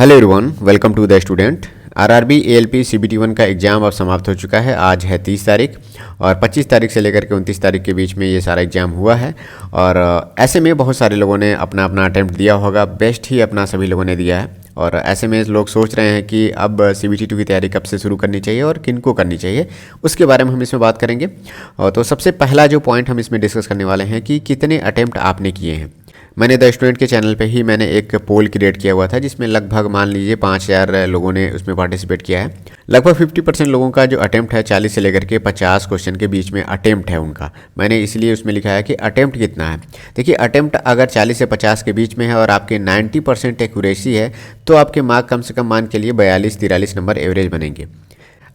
Hello everyone, welcome to the student. RRB ALP CBT 1 का exam अब समाप्त हो चुका है। आज है 30 तारीख और 25 तारीख से लेकर के 29 तारीख के बीच में ये सारा एग्ज़ाम हुआ है। और ऐसे में बहुत सारे लोगों ने अपना अपना अटैम्प्ट दिया होगा, बेस्ट ही अपना सभी लोगों ने दिया है। और ऐसे में लोग सोच रहे हैं कि अब सीबीटी 2 की तैयारी कब से शुरू करनी चाहिए और किन को करनी चाहिए, उसके बारे में हम इसमें बात करेंगे। तो सबसे पहला जो पॉइंट हम इसमें डिस्कस करने वाले हैं कि कितने अटैम्प्ट आपने किए हैं। मैंने द स्टूडेंट के चैनल पे ही मैंने एक पोल क्रिएट किया हुआ था जिसमें लगभग मान लीजिए 5000 लोगों ने उसमें पार्टिसिपेट किया है। लगभग 50% लोगों का जो अटेम्प्ट है 40 से लेकर के 50 क्वेश्चन के बीच में अटेम्प्ट है उनका। मैंने इसलिए उसमें लिखा है कि अटेम्प्ट कितना है। देखिए, अटेम्प्ट अगर 40 से 50 के बीच में है और आपके 90% एक्यूरेसी है तो आपके मार्क कम से कम मान के लिए 42-43 नंबर एवरेज बनेंगे।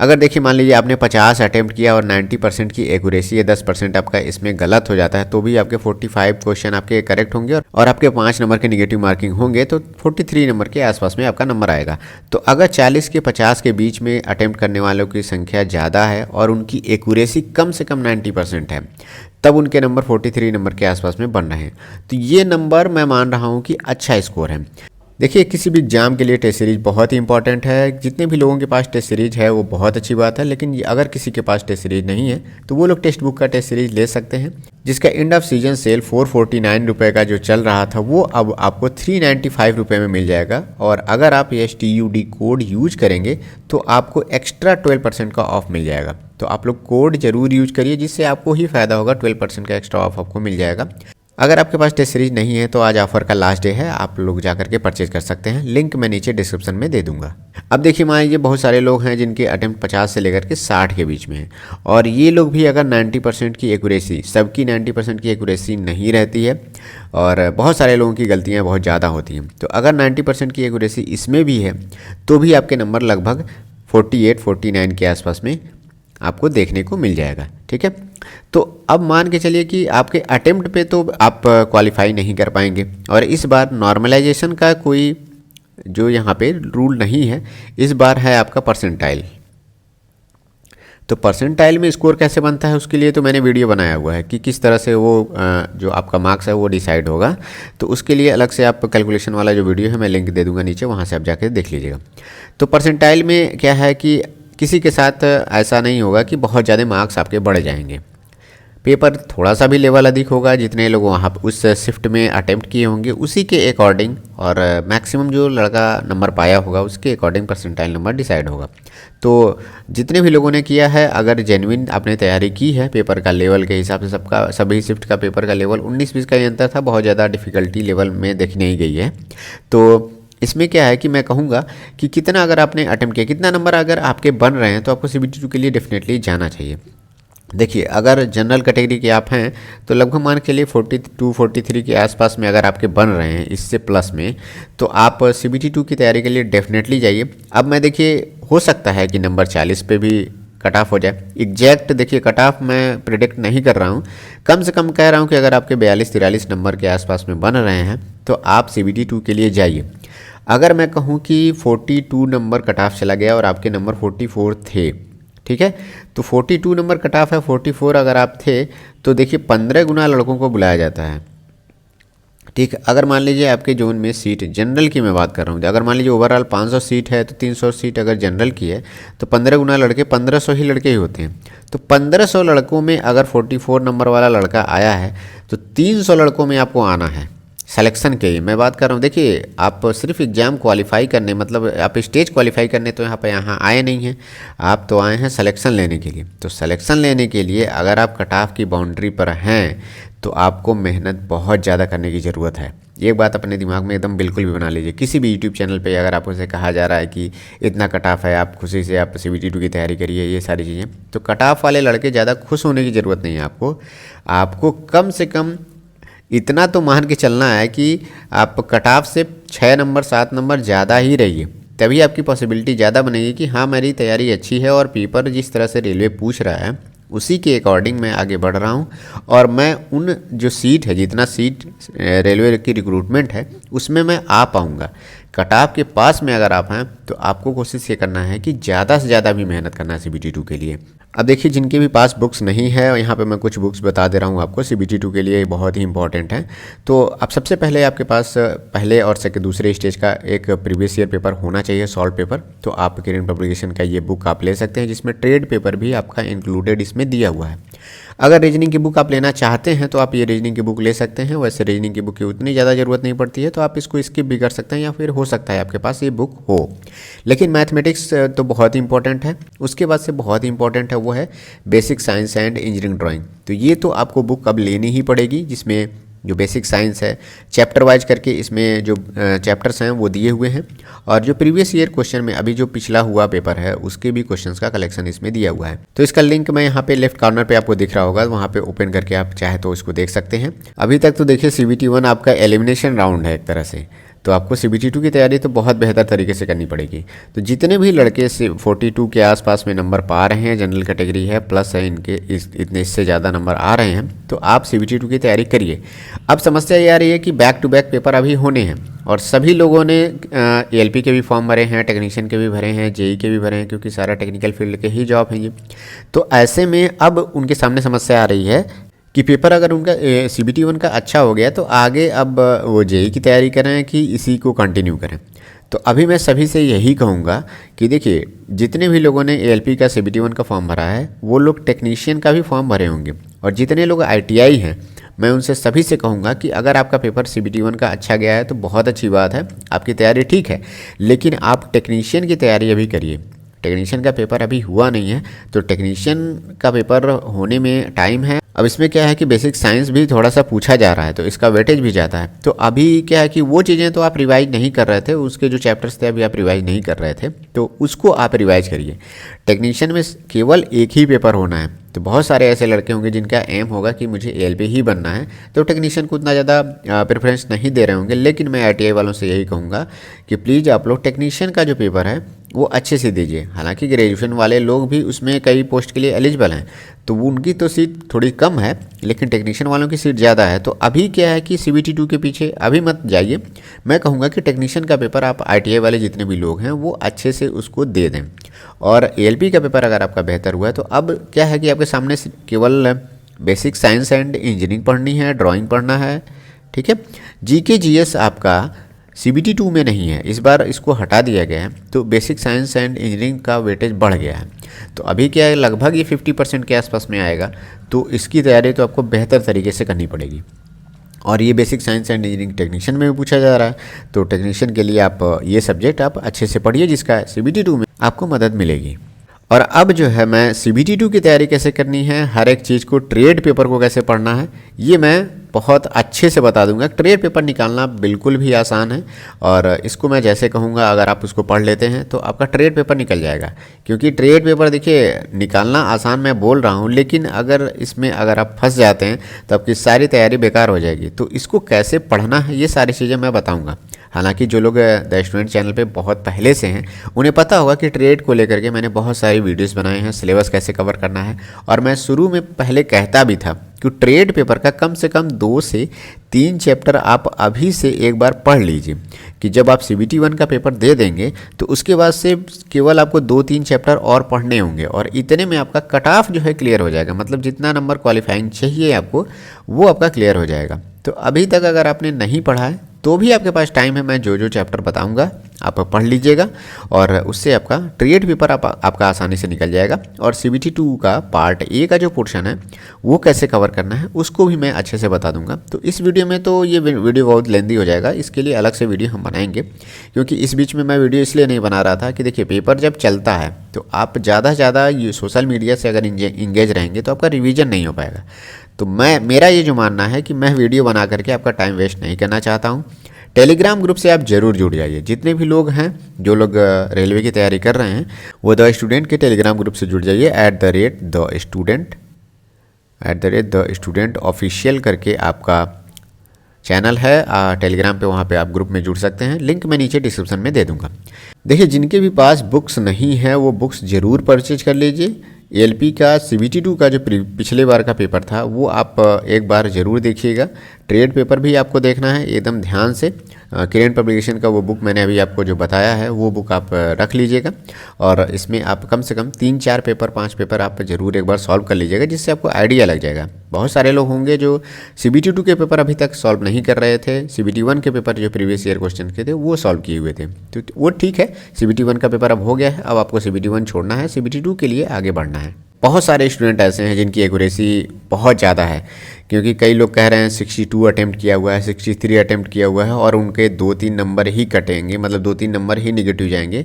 अगर देखिए मान लीजिए आपने 50 अटेम्प्ट किया और 90% की एक्यूरेसी है, 10% आपका इसमें गलत हो जाता है तो भी आपके 45 क्वेश्चन आपके करेक्ट होंगे और आपके 5 नंबर के निगेटिव मार्किंग होंगे तो 43 नंबर के आसपास में आपका नंबर आएगा। तो अगर 40 के 50 के बीच में अटेम्प्ट करने वालों की संख्या ज़्यादा है और उनकी एक्यूरेसी कम से कम 90% है तब उनके नंबर 43 नंबर के आसपास में बन रहे हैं। तो ये नंबर मैं मान रहा हूँ कि अच्छा स्कोर है। देखिए, किसी भी एग्जाम के लिए टेस्ट सीरीज बहुत ही इंपॉर्टेंट है। जितने भी लोगों के पास टेस्ट सीरीज है वो बहुत अच्छी बात है, लेकिन अगर किसी के पास टेस्ट सीरीज नहीं है तो वो लोग टेक्स्ट बुक का टेस्ट सीरीज ले सकते हैं, जिसका एंड ऑफ सीजन सेल 449 रुपये का जो चल रहा था वो अब आपको 395 रुपये में मिल जाएगा। और अगर आप STUD कोड यूज करेंगे तो आपको एक्स्ट्रा 12% का ऑफ मिल जाएगा। तो आप लोग कोड जरूर यूज करिए, जिससे आपको ही फायदा होगा। 12% का एक्स्ट्रा ऑफ आपको मिल जाएगा। अगर आपके पास टेस्ट सीरीज नहीं है तो आज ऑफर का लास्ट डे है, आप लोग जाकर के परचेज कर सकते हैं। लिंक मैं नीचे डिस्क्रिप्शन में दे दूंगा। अब देखिए, मान लीजिए बहुत सारे लोग हैं जिनके अटेम्प्ट 50 से लेकर के 60 के बीच में है और ये लोग भी अगर 90% की एक्यूरेसी, सबकी 90% की एक्यूरेसी नहीं रहती है और बहुत सारे लोगों की गलतियाँ बहुत ज़्यादा होती हैं। तो अगर 90% की एक्यूरेसी इसमें भी है तो भी आपके नंबर लगभग 48-49 के आसपास में आपको देखने को मिल जाएगा। ठीक है, तो अब मान के चलिए कि आपके अटेम्प्ट पे तो आप क्वालिफाई नहीं कर पाएंगे और इस बार नॉर्मलाइजेशन का कोई जो यहाँ पे रूल नहीं है, इस बार है आपका परसेंटाइल। तो परसेंटाइल में स्कोर कैसे बनता है उसके लिए तो मैंने वीडियो बनाया हुआ है कि किस तरह से वो जो आपका मार्क्स है वो डिसाइड होगा। तो उसके लिए अलग से आप कैलकुलेशन वाला जो वीडियो है मैं लिंक दे दूंगा नीचे, वहाँ से आप जाकर देख लीजिएगा। तो परसेंटाइल में क्या है कि किसी के साथ ऐसा नहीं होगा कि बहुत ज़्यादा मार्क्स आपके बढ़ जाएंगे। पेपर थोड़ा सा भी लेवल अधिक होगा, जितने लोग वहाँ उस शिफ्ट में अटेम्प्ट किए होंगे उसी के अकॉर्डिंग और मैक्सिमम जो लड़का नंबर पाया होगा उसके अकॉर्डिंग परसेंटाइल नंबर डिसाइड होगा। तो जितने भी लोगों ने किया है, अगर जेन्युइन आपने तैयारी की है पेपर का लेवल के हिसाब से, सबका सभी शिफ्ट का पेपर का लेवल 19-20 का ही अंतर था, बहुत ज़्यादा डिफ़िकल्टी लेवल में देखने ही गई है। तो इसमें क्या है कि मैं कहूँगा कि कितना अगर आपने अटेम्प्ट किया, कितना नंबर अगर आपके बन रहे हैं तो आपको CBT 2 के लिए डेफिनेटली जाना चाहिए। देखिए, अगर जनरल कैटेगरी के आप हैं तो लगभग मान के लिए 42-43 के आसपास में अगर आपके बन रहे हैं इससे प्लस में, तो आप CBT 2 की तैयारी के लिए डेफिनेटली जाइए। अब मैं देखिए, हो सकता है कि नंबर 40 पे भी कट ऑफ हो जाए। एग्जैक्ट देखिए कट ऑफ मैं प्रिडिक्ट नहीं कर रहा हूँ, कम से कम कह रहा हूँ कि अगर आपके 42-43 नंबर के आसपास में बन रहे हैं तो आप CBT 2 के लिए जाइए। अगर मैं कहूँ कि 42 नंबर कट ऑफ चला गया और आपके नंबर 44 थे, ठीक है, तो 42 नंबर कट ऑफ है, 44 अगर आप थे तो देखिए 15 गुना लड़कों को बुलाया जाता है। ठीक है, अगर मान लीजिए आपके जोन में सीट, जनरल की मैं बात कर रहा हूँ, अगर मान लीजिए ओवरऑल 500 सीट है तो 300 सीट अगर जनरल की है तो 15 गुना लड़के 1500 ही लड़के ही होते हैं। तो 1500 लड़कों में अगर 44 नंबर वाला लड़का आया है तो 300 लड़कों में आपको आना है सिलेक्शन के लिए मैं बात कर रहा हूँ। देखिए, आप सिर्फ एग्ज़ाम क्वालिफाई करने, मतलब आप स्टेज क्वालिफाई करने तो यहाँ आए नहीं हैं, आप तो आए हैं सिलेक्शन लेने के लिए। तो सिलेक्शन लेने के लिए अगर आप कट ऑफ की बाउंड्री पर हैं तो आपको मेहनत बहुत ज़्यादा करने की ज़रूरत है। एक बात अपने दिमाग में एकदम बिल्कुल भी बना लीजिए। किसी भी यूट्यूब चैनल पे अगर आपको से कहा जा रहा है कि इतना कट ऑफ है, आप खुशी से आप CBT 2 की तैयारी करिए, ये सारी चीज़ें, तो कट ऑफ वाले लड़के ज़्यादा खुश होने की ज़रूरत नहीं है। आपको कम से कम इतना तो मान के चलना है कि आप कट ऑफ से 6 नंबर 7 नंबर ज़्यादा ही रहिए, तभी आपकी पॉसिबिलिटी ज़्यादा बनेगी कि हाँ मेरी तैयारी अच्छी है और पेपर जिस तरह से रेलवे पूछ रहा है उसी के अकॉर्डिंग मैं आगे बढ़ रहा हूँ और मैं उन जो सीट है, जितना सीट रेलवे की रिक्रूटमेंट है उसमें मैं आ पाऊँगा। कट ऑफ के पास में अगर आप हैं तो आपको कोशिश ये करना है कि ज़्यादा से ज़्यादा भी मेहनत करना है CBT 2 के लिए। अब देखिए जिनके भी पास बुक्स नहीं है, यहाँ पे मैं कुछ बुक्स बता दे रहा हूँ आपको, CBT2 के लिए बहुत ही इंपॉर्टेंट है। तो अब सबसे पहले आपके पास पहले और दूसरे स्टेज का एक प्रीवियस ईयर पेपर होना चाहिए, सॉल्व पेपर। तो आप किरण पब्लिकेशन का ये बुक आप ले सकते हैं, जिसमें ट्रेड पेपर भी आपका इंक्लूडेड इसमें दिया हुआ है। अगर रीजनिंग की बुक आप लेना चाहते हैं तो आप ये रीजनिंग की बुक ले सकते हैं। वैसे रीजनिंग की बुक की उतनी ज़्यादा ज़रूरत नहीं पड़ती है, तो आप इसको स्किप भी कर सकते हैं, या फिर हो सकता है आपके पास ये बुक हो। लेकिन मैथमेटिक्स तो बहुत ही इंपॉर्टेंट है। उसके बाद से बहुत ही इंपॉर्टेंट है वो है basic science and engineering drawing. तो ये तो आपको बुक अब लेनी ही पड़ेगी, जिसमें जो बेसिक साइंस है चैप्टर वाइज करके इसमें जो चैप्टर्स हैं वो दिए हुए हैं, और जो प्रीवियस ईयर क्वेश्चन में अभी जो पिछला हुआ पेपर है उसके भी क्वेश्चंस का कलेक्शन इसमें दिया हुआ है। तो इसका लिंक मैं यहाँ पे लेफ्ट कॉर्नर पे आपको दिख रहा होगा, वहाँ पे ओपन करके आप चाहे तो इसको देख सकते हैं। अभी तक तो देखिए CBT1 आपका एलिमिनेशन राउंड है एक तरह से, तो आपको CBT2 की तैयारी तो बहुत बेहतर तरीके से करनी पड़ेगी। तो जितने भी लड़के 42 के आसपास में नंबर पा रहे हैं, जनरल कैटेगरी है प्लस है, इनके इतने इससे ज़्यादा नंबर आ रहे हैं, तो आप CBT2 की तैयारी करिए। अब समस्या ये आ रही है कि बैक टू बैक पेपर अभी होने हैं, और सभी लोगों ने ALP के भी फॉर्म भरे हैं, टेक्नीशियन के भी भरे हैं, JEE के भी भरे हैं, क्योंकि सारा टेक्निकल फील्ड के ही जॉब हैं ये। तो ऐसे में अब उनके सामने समस्या आ रही है कि पेपर अगर उनका CBT1 का अच्छा हो गया तो आगे अब वो JEE की तैयारी करें कि इसी को कंटिन्यू करें। तो अभी मैं सभी से यही कहूँगा कि देखिए जितने भी लोगों ने ALP का CBT1 का फॉर्म भरा है वो लोग टेक्नीशियन का भी फॉर्म भरे होंगे, और जितने लोग ITI हैं मैं उनसे सभी से कहूँगा कि अगर आपका पेपर CBT1 का अच्छा गया है तो बहुत अच्छी बात है, आपकी तैयारी ठीक है, लेकिन आप टेक्नीशियन की तैयारी अभी करिए। टेक्नीशियन का पेपर अभी हुआ नहीं है, तो टेक्नीशियन का पेपर होने में टाइम है। अब इसमें क्या है कि बेसिक साइंस भी थोड़ा सा पूछा जा रहा है, तो इसका वेटेज भी ज़्यादा है। तो अभी क्या है कि वो चीज़ें तो आप रिवाइज नहीं कर रहे थे, उसके जो चैप्टर्स थे अभी आप रिवाइज नहीं कर रहे थे, तो उसको आप रिवाइज करिए। टेक्नीशियन में केवल एक ही पेपर होना है, तो बहुत सारे ऐसे लड़के होंगे जिनका एम होगा कि मुझे ALP ही बनना है, तो टेक्नीशियन को उतना ज़्यादा प्रेफरेंस नहीं दे रहे होंगे। लेकिन मैं ITI वालों से यही कहूँगा कि प्लीज़ आप लोग टेक्नीशियन का जो पेपर है वो अच्छे से दीजिए। हालांकि ग्रेजुएशन वाले लोग भी उसमें कई पोस्ट के लिए एलिजिबल हैं, तो उनकी तो सीट थोड़ी कम है, लेकिन टेक्नीशियन वालों की सीट ज़्यादा है। तो अभी क्या है कि CBT2 के पीछे अभी मत जाइए। मैं कहूँगा कि टेक्नीशियन का पेपर आप ITI वाले जितने भी लोग हैं वो अच्छे से उसको दे दें, और ALP का पेपर अगर आपका बेहतर हुआ है तो अब क्या है कि आपके सामने केवल बेसिक साइंस एंड इंजीनियरिंग पढ़नी है, ड्राइंग पढ़ना है, ठीक है। GK GS आपका CBT2 में नहीं है, इस बार इसको हटा दिया गया है, तो बेसिक साइंस एंड इंजीनियरिंग का वेटेज बढ़ गया है। तो अभी क्या है लगभग ये 50% के आसपास में आएगा, तो इसकी तैयारी तो आपको बेहतर तरीके से करनी पड़ेगी। और ये basic science and engineering technician में भी पूछा जा रहा है, तो टेक्नीशियन के लिए आप ये सब्जेक्ट आप अच्छे से पढ़िए, जिसका CBT2 में आपको मदद मिलेगी। और अब जो है मैं CBT2 की तैयारी कैसे करनी है, हर एक चीज़ को, ट्रेड पेपर को कैसे पढ़ना है, ये मैं बहुत अच्छे से बता दूंगा। ट्रेड पेपर निकालना बिल्कुल भी आसान है, और इसको मैं जैसे कहूँगा अगर आप उसको पढ़ लेते हैं तो आपका ट्रेड पेपर निकल जाएगा। क्योंकि ट्रेड पेपर देखिए निकालना आसान मैं बोल रहा हूँ, लेकिन अगर आप फंस जाते हैं तो आपकी सारी तैयारी बेकार हो जाएगी। तो इसको कैसे पढ़ना है ये सारी चीज़ें मैं बताऊँगा। हालांकि जो लोग द स्टूडेंट चैनल पे बहुत पहले से हैं उन्हें पता होगा कि ट्रेड को लेकर के मैंने बहुत सारी वीडियोस बनाए हैं, सिलेबस कैसे कवर करना है। और मैं शुरू में पहले कहता भी था कि ट्रेड पेपर का कम से कम 2 से 3 चैप्टर आप अभी से एक बार पढ़ लीजिए, कि जब आप CBT1 का पेपर दे देंगे तो उसके बाद से केवल आपको 2-3 चैप्टर और पढ़ने होंगे, और इतने में आपका कट ऑफ जो है क्लियर हो जाएगा। मतलब जितना नंबर क्वालिफाइंग चाहिए आपको वो आपका क्लियर हो जाएगा। तो अभी तक अगर आपने नहीं पढ़ा है तो भी आपके पास टाइम है, मैं जो चैप्टर बताऊंगा आप पढ़ लीजिएगा, और उससे आपका ट्रेड पेपर आपका आसानी से निकल जाएगा। और CBT2 का पार्ट A का जो पोर्शन है वो कैसे कवर करना है उसको भी मैं अच्छे से बता दूंगा। तो इस वीडियो में तो ये वीडियो बहुत लेंदी हो जाएगा, इसके लिए अलग से वीडियो हम बनाएंगे। क्योंकि इस बीच में मैं वीडियो इसलिए नहीं बना रहा था कि देखिए पेपर जब चलता है तो आप ज़्यादा से ज़्यादा ये सोशल मीडिया से अगर इंगेज रहेंगे तो आपका रिविज़न नहीं हो पाएगा। तो मेरा ये जो मानना है कि मैं वीडियो बना करके आपका टाइम वेस्ट नहीं करना चाहता हूँ। टेलीग्राम ग्रुप से आप जरूर जुड़ जाइए। जितने भी लोग हैं जो लोग रेलवे की तैयारी कर रहे हैं वो द स्टूडेंट के टेलीग्राम ग्रुप से जुड़ जाइए, @the student ऑफिशियल करके आपका चैनल है टेलीग्राम पे, वहाँ पे आप ग्रुप में जुड़ सकते हैं। लिंक मैं नीचे डिस्क्रिप्शन में दे दूँगा। देखिए जिनके भी पास बुक्स नहीं है वो बुक्स ज़रूर परचेज कर लीजिए। ALP का CBT2 का जो पिछले बार का पेपर था वो आप एक बार ज़रूर देखिएगा। ट्रेड पेपर भी आपको देखना है एकदम ध्यान से। किरण पब्लिकेशन का वो बुक मैंने अभी आपको जो बताया है वो बुक आप रख लीजिएगा, और इसमें आप कम से कम 3-4 पेपर 5 पेपर आप ज़रूर एक बार सॉल्व कर लीजिएगा, जिससे आपको आइडिया लग जाएगा। बहुत सारे लोग होंगे जो CBT 2 के पेपर अभी तक सॉल्व नहीं कर रहे थे, CBT 1 के पेपर जो प्रीवियस ईयर क्वेश्चन के थे वो सॉल्व किए हुए थे, तो वो ठीक है। CBT 1 का पेपर अब हो गया है, अब आपको CBT 1 छोड़ना है, CBT 2 के लिए आगे बढ़ना है। बहुत सारे स्टूडेंट ऐसे हैं जिनकी एक्यूरेसी बहुत ज़्यादा है, क्योंकि कई लोग कह रहे हैं 62 अटैम्प्ट किया हुआ है, 63 अटैम्प्ट किया हुआ है, और उनके 2-3 नंबर ही कटेंगे, मतलब 2-3 नंबर ही निगेटिव जाएंगे।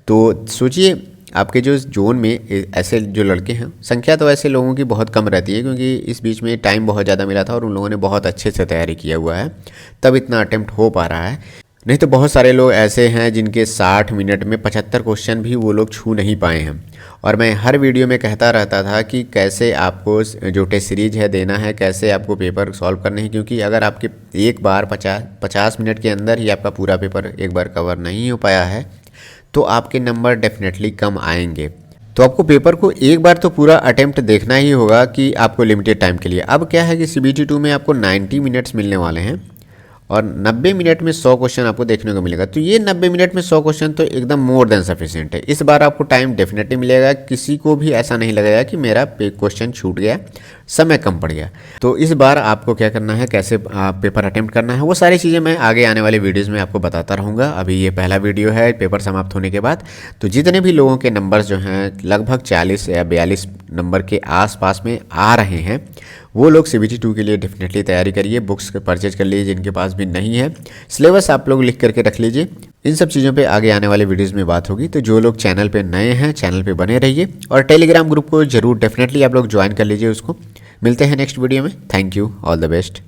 तो सोचिए आपके जो जोन में ऐसे जो लड़के हैं, संख्या तो ऐसे लोगों की बहुत कम रहती है, क्योंकि इस बीच में टाइम बहुत ज़्यादा मिला था और उन लोगों ने बहुत अच्छे से तैयारी किया हुआ है, तब इतना अटैम्प्ट हो पा रहा है। नहीं तो बहुत सारे लोग ऐसे हैं जिनके 60 मिनट में 75 क्वेश्चन भी वो लोग छू नहीं पाए हैं। और मैं हर वीडियो में कहता रहता था कि कैसे आपको जो टेस्ट सीरीज है देना है, कैसे आपको पेपर सॉल्व करने हैं, क्योंकि अगर आपके एक बार 50 मिनट के अंदर ही आपका पूरा पेपर एक बार कवर नहीं हो पाया है, तो आपके नंबर डेफिनेटली कम आएंगे। तो आपको पेपर को एक बार तो पूरा अटेम्प्ट देखना ही होगा कि आपको लिमिटेड टाइम के लिए। अब क्या है कि CBT 2 में आपको 90 मिनट्स मिलने वाले हैं, और 90 मिनट में 100 क्वेश्चन आपको देखने को मिलेगा। तो ये 90 मिनट में 100 क्वेश्चन तो एकदम मोर देन सफिशिएंट है। इस बार आपको टाइम डेफिनेटली मिलेगा, किसी को भी ऐसा नहीं लगेगा कि मेरा क्वेश्चन छूट गया, समय कम पड़ गया। तो इस बार आपको क्या करना है, कैसे पेपर अटेम्प्ट करना है, वो सारी चीज़ें मैं आगे आने वाले वीडियोज़ में आपको बताता रहूँगा। अभी ये पहला वीडियो है पेपर समाप्त होने के बाद। तो जितने भी लोगों के नंबर्स जो हैं लगभग 40 या 42 नंबर के आसपास में आ रहे हैं, वो लोग CBT 2 के लिए डेफिनेटली तैयारी करिए। बुक्स परचेज कर लीजिए जिनके पास भी नहीं है, सिलेबस आप लोग लिख करके रख लीजिए। इन सब चीज़ों पे आगे आने वाले वीडियोस में बात होगी। तो जो लोग चैनल पे नए हैं, चैनल पे बने रहिए, और टेलीग्राम ग्रुप को जरूर डेफिनेटली आप लोग ज्वाइन कर लीजिए उसको। मिलते हैं नेक्स्ट वीडियो में। Thank you, all the best.